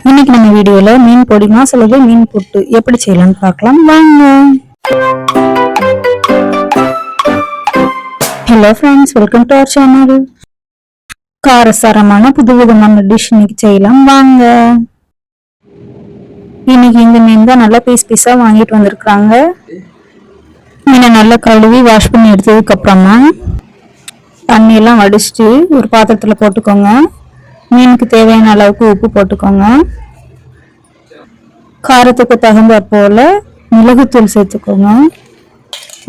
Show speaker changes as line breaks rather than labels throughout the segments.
இன்னைக்கு நம்ம வீடியோல மீன் பொடி மசாலா மீன் புட்டு எப்படி செய்யலாம்னு பார்க்கலாம் வாங்க. Hello friends, welcome to our channel. காரசாரமான புதுவிதமான டிஷ் இன்னைக்கு செய்யலாம் வாங்க. இன்னைக்கு இந்த மீன் தான் நல்லா பீஸா வாங்கிட்டு வந்திருக்காங்க. மீனை நல்லா கழுவி வாஷ் பண்ணி எடுத்ததுக்கு அப்புறமா தண்ணி எல்லாம் வடிச்சிட்டு ஒரு பாத்திரத்துல போட்டுக்கோங்க. மீனுக்கு தேவையான அளவுக்கு உப்பு போட்டுக்கோங்க. காரத்துக்கு தகுந்த போல மிளகுத்தூள் சேர்த்துக்கோங்க.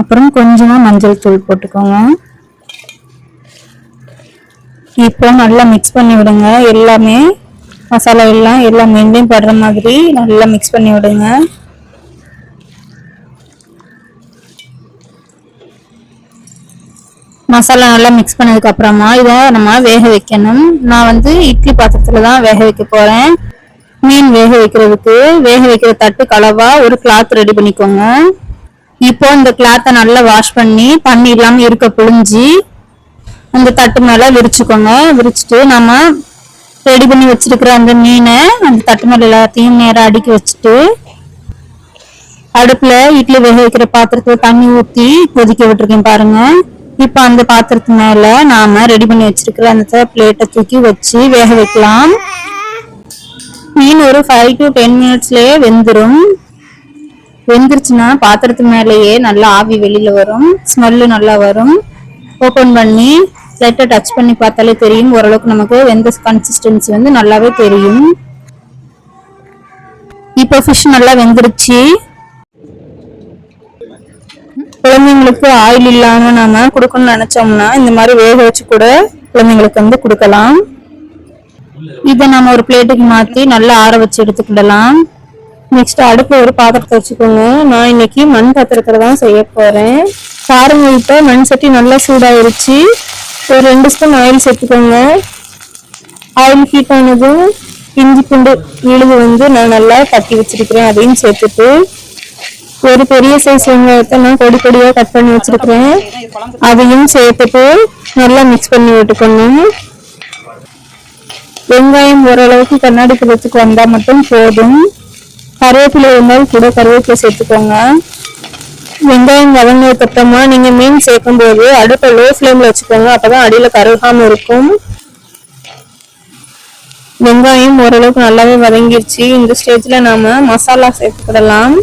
அப்புறம் கொஞ்சமா மஞ்சள் தூள் போட்டுக்கோங்க. இப்போ நல்லா மிக்ஸ் பண்ணி விடுங்க. எல்லாமே மசாலா எல்லாம் எல்லா மீன்லையும் படுற மாதிரி நல்லா மிக்ஸ் பண்ணி விடுங்க. மசாலா நல்லா மிக்ஸ் பண்ணதுக்கு அப்புறமா இதை நம்ம வேக வைக்கணும். நான் இட்லி பாத்திரத்துல தான் வேக வைக்க போறேன். மீன் வேக வைக்கிற தட்டு கலவா ஒரு கிளாத் ரெடி பண்ணிக்கோங்க. இப்போ இந்த கிளாத்தை நல்லா வாஷ் பண்ணி தண்ணி இல்லாம இருக்க புழிஞ்சி அந்த தட்டு மேல விரிச்சுக்கோங்க. விரிச்சுட்டு நம்ம ரெடி பண்ணி வச்சிருக்கிற அந்த மீனை அந்த தட்டு மேல எல்லாத்தையும் நேரம் அடுக்கி வச்சுட்டு அடுப்புல இட்லி வேக வைக்கிற பாத்திரத்துல தண்ணி ஊத்தி கொதிக்க விட்டுருக்கேன் பாருங்க. இப்ப அந்த பாத்திரத்து மேல நாம ரெடி பண்ணி வச்சிருக்கிற அந்த பிளேட்டை தூக்கி வச்சு வேக வைக்கலாம். மீன் ஒரு 5 to 10 மினிட்ஸ்லயே வெந்துருச்சுன்னா பாத்திரத்து மேலேயே நல்லா ஆவி வெளியில வரும், ஸ்மெல்லு நல்லா வரும். ஓபன் பண்ணி லைட்டா டச் பண்ணி பார்த்தாலே தெரியும். ஓரளவுக்கு நமக்கு வெந்த கன்சிஸ்டன்சி நல்லாவே தெரியும். இப்போ ஃபிஷ் நல்லா வெந்துருச்சு. குழந்தைங்களுக்கு ஆயில் இல்லாம நாம கொடுக்கணும்னு நினைச்சோம்னா இந்த மாதிரி வேக வச்சு கூட குழந்தைங்களுக்கு கொடுக்கலாம். இதை நம்ம ஒரு பிளேட்டுக்கு மாத்தி நல்லா ஆற வச்சு எடுத்துக்கிடலாம். நெக்ஸ்ட் அடுப்பு ஒரு பாத்திரத்தை வச்சுக்கோங்க. நான் இன்னைக்கு மண் பாத்திரத்துல தான் செய்ய போறேன். பாருங்க, இப்ப மண் சட்டி நல்லா சூடாயிருச்சு. ஒரு 2 ஸ்பூன் ஆயில் சேர்த்துக்கோங்க. ஆயில் ஹீட் ஆனதும் இஞ்சி பூண்டு விழுது நான் நல்லா தட்டி வச்சிருக்கிறேன். அதையும் சேர்த்துட்டு ஒரு பெரிய சைஸ் வெங்காயத்தை நான் பொடியா கட் பண்ணி வச்சிருக்கிறேன். அதையும் சேர்த்துட்டு நல்லா மிக்ஸ் பண்ணி விட்டுக்கணும். வெங்காயம் ஓரளவுக்கு கண்ணாடி பதத்துக்கு வந்தா மட்டும் போதும். கருவேப்பிலை இருந்தால் கூட கருவேப்பிலை சேர்த்துக்கோங்க. வெங்காயம் வதங்கினதுக்கு அப்புறமா நீங்க மீன் சேர்க்கும் போது அடுப்பை லோ ஃப்ளேம்ல வச்சுக்கோங்க. அப்பதான் அடியில கருகாம இருக்கும். வெங்காயம் ஓரளவுக்கு நல்லாவே வதங்கிருச்சு. இந்த ஸ்டேஜ்ல நாம மசாலா சேர்த்துக்கிடலாம்.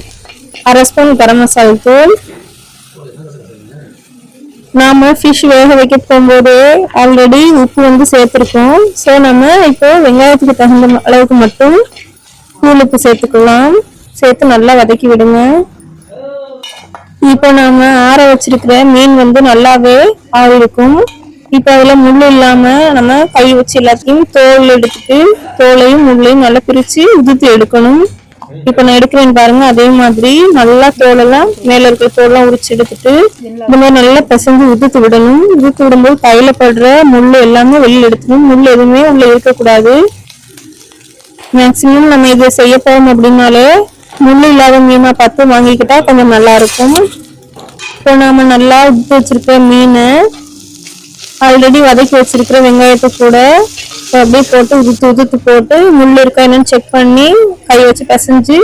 1/2 ஸ்பூன் கரம் மசாலா தூள். நாம ஃபிஷ் வேக வைக்க போகும்போது ஆல்ரெடி உப்பு சேர்த்திருக்கோம். ஸோ நம்ம இப்போ வெங்காயத்துக்கு தகுந்த அளவுக்கு மட்டும் தூள் உப்பு சேர்த்துக்கலாம். சேர்த்து நல்லா வதக்கி விடுங்க. இப்போ நாம ஆற வச்சிருக்கிற மீன் நல்லாவே ஆறிருக்கும். இப்போ அதுல முள் இல்லாம நம்ம கை வச்சு எல்லாத்தையும் தோல் எடுத்துட்டு தோலையும் முள்ளையும் நல்லா பிரிச்சு உதுத்து எடுக்கணும். இப்ப நான் எடுக்கிறேன் பாருங்க. அதே மாதிரி நல்லா தோலெல்லாம் மேல இருக்கிற தோலெல்லாம் உரிச்சு எடுத்துட்டு இந்த மாதிரி நல்லா பிசைஞ்சு உதுத்து விடணும். உதுத்து விடும்போது கையில படுற முள் எல்லாமே வெளியில எடுத்துடும். முள் எதுவுமே உள்ள இருக்கக்கூடாது. மேக்சிமம் நம்ம இதை செய்ய போறோம் அப்படின்னாலே முள் இல்லாத மீனா பார்த்து வாங்கிக்கிட்டா கொஞ்சம் நல்லா இருக்கும். இப்போ நாம நல்லா உதுத்து வச்சிருக்கிற மீனை ஆல்ரெடி வதக்கி வச்சிருக்கிற வெங்காயத்தை கூட அப்படியே போட்டு உதுத்து போட்டு முள் இருக்கா என்னன்னு செக் பண்ணி கை வச்சு பிசைஞ்சு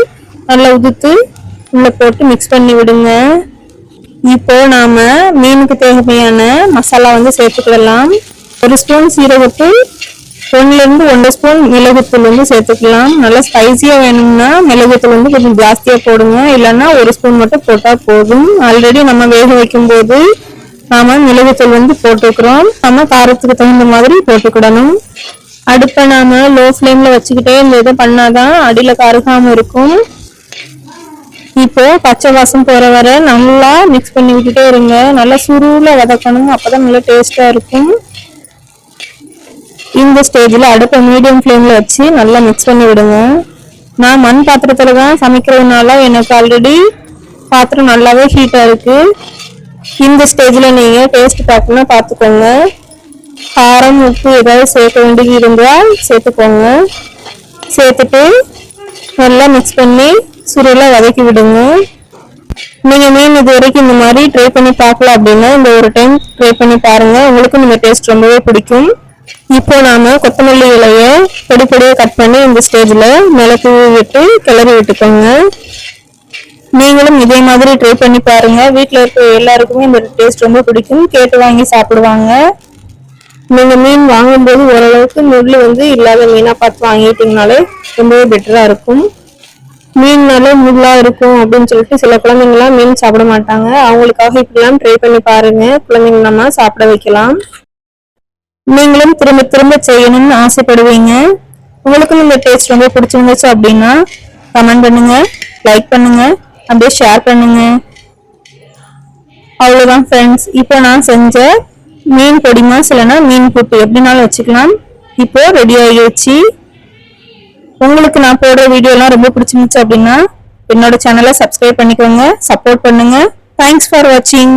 நல்லா உதுத்து உள்ள போட்டு மிக்ஸ் பண்ணி விடுங்க. இப்போ நாம மீனுக்கு தேவையான மசாலா சேர்த்துக்கிடலாம். 1 ஸ்பூன் சீரகத்தூள், 1 to 1.5 ஸ்பூன் மிளகுத்தூள் சேர்த்துக்கலாம். நல்லா ஸ்பைசியா வேணும்னா மிளகுத்தூள் கொஞ்சம் ஜாஸ்தியா போடுங்க. இல்லைன்னா 1 ஸ்பூன் மட்டும் போட்டா போதும். ஆல்ரெடி நம்ம வேக வைக்கும் போது நாம மிளகுத்தூள் போட்டுக்கிறோம். நம்ம காரத்துக்கு தகுந்த மாதிரி போட்டுக்கிடணும். அடுப்பை நாம லோ ஃப்ளேம்ல வச்சுக்கிட்டே இந்த இதை பண்ணாதான் அடியில கருகாம இருக்கும். இப்போ பச்சை வாசம் போற வரை நல்லா மிக்ஸ் பண்ணி விட்டுட்டே இருங்க. நல்லா சுருள வதக்கணும். அப்பதான் நல்லா டேஸ்டா இருக்கும். இந்த ஸ்டேஜ்ல அடுப்பை மீடியம் ஃப்ளேம்ல வச்சு நல்லா மிக்ஸ் பண்ணி விடுங்க. நான் மண் பாத்திரத்துலதான் சமைக்கிறதுனால எனக்கு ஆல்ரெடி பாத்திரம் நல்லாவே ஹீட்டா இருக்கு. இந்த ஸ்டேஜ்ல நீங்க டேஸ்ட் பார்க்கணும் பார்த்துக்கோங்க. காரம் உப்பு ஏதாவது சேர்க்க வேண்டியது இருந்தால் சேர்த்துக்கோங்க. சேர்த்துட்டு நல்லா மிக்ஸ் பண்ணி சுருளா வதக்கி விடுங்க. நீங்க மீன் இது வரைக்கும் இந்த மாதிரி ட்ரை பண்ணி பார்க்கல அப்படின்னா இந்த ஒரு டைம் ட்ரை பண்ணி பாருங்க. உங்களுக்கு இந்த டேஸ்ட் ரொம்பவே பிடிக்கும். இப்போ நாம கொத்தமல்லி இலையை பொடி பொடியா கட் பண்ணி இந்த ஸ்டேஜ்ல மேலே தூவி விட்டு கிளறி விட்டுக்கோங்க. நீங்களும் இதே மாதிரி ட்ரை பண்ணி பாருங்க. வீட்டில் இருக்க எல்லாருக்குமே இந்த டேஸ்ட் ரொம்ப பிடிக்கும், கேட்டு வாங்கி சாப்பிடுவாங்க. நீங்க மீன் வாங்கும்போது ஓரளவுக்கு முள் இல்லாத மீனா பார்த்து வாங்கிட்டீங்கனாலே ரொம்பவே பெட்டரா இருக்கும். மீன்னாலே முள்ளா இருக்கும் அப்படின்னு சொல்லிட்டு சில குழந்தைங்கலாம் மீன் சாப்பிட மாட்டாங்க. அவங்களுக்காக இப்படிலாம் ட்ரை பண்ணி பாருங்க, குழந்தைங்க நம்ம சாப்பிட வைக்கலாம். நீங்களும் திரும்ப திரும்ப செய்யணும்னு ஆசைப்படுவீங்க. உங்களுக்கும் இந்த டேஸ்ட் ரொம்ப பிடிச்சிருந்துச்சு அப்படின்னா கமெண்ட் பண்ணுங்க, லைக் பண்ணுங்க, அப்படியே ஷேர் பண்ணுங்க. அவ்வளவுதான் ஃப்ரெண்ட்ஸ், இப்போ நான் செஞ்ச மீன் பொடி மாஸ் இல்லைன்னா மீன் புட்டு எப்படினாலும் வச்சுக்கலாம். இப்போ ரெடி ஆகிடுச்சு. உங்களுக்கு நான் போடுற வீடியோலாம் ரொம்ப பிடிச்சிருந்துச்சு அப்படின்னா என்னோட சேனலை சப்ஸ்கிரைப் பண்ணிக்கோங்க, சப்போர்ட் பண்ணுங்க. தேங்க்ஸ் ஃபார் வாட்சிங்.